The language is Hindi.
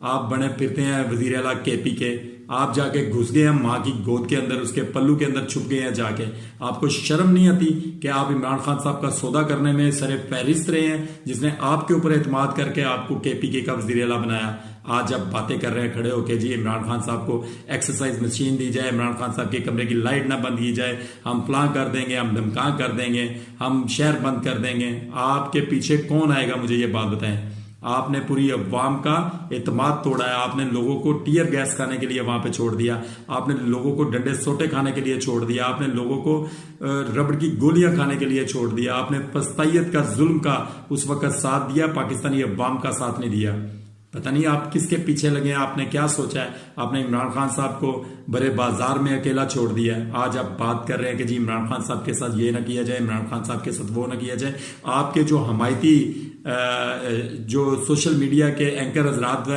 आप बने फिरते हैं वजीर आला केपी के, आप जाके घुस गए हैं माँ की गोद के अंदर, उसके पल्लू के अंदर छुप गए हैं जाके। आपको शर्म नहीं आती कि आप इमरान खान साहब का सौदा करने में सरे फहरिस्त रहे हैं, जिसने आपके ऊपर एतमाद करके आपको केपीके का वजीर आला बनाया। आज आप बातें कर रहे हैं खड़े होके, जी इमरान खान साहब को एक्सरसाइज मशीन दी जाए, इमरान खान साहब के कमरे की लाइट ना बंद की जाए, हम फलां कर देंगे, हम धमका कर देंगे, हम शहर बंद कर देंगे। आपके पीछे कौन आएगा मुझे ये बात बताएं। आपने पूरी अवाम का एतमाद तोड़ा है, आपने लोगों को टीयर गैस खाने के लिए वहां पे छोड़ दिया, आपने लोगों को डंडे सोटे खाने के लिए छोड़ दिया, आपने लोगों को रबड़ की गोलियां खाने के लिए छोड़ दिया, आपने फस्तायत का जुल्म का उस वक्त साथ दिया, पाकिस्तानी अवाम का साथ नहीं दिया। पता नहीं आप किसके पीछे लगे हैं, आपने क्या सोचा है। आपने इमरान खान साहब को बड़े बाजार में अकेला छोड़ दिया है। आज आप बात कर रहे हैं कि जी इमरान खान साहब के साथ ये ना किया जाए, इमरान खान साहब के साथ वो ना किया जाए। आपके जो हमायती जो सोशल मीडिया के एंकर हजरात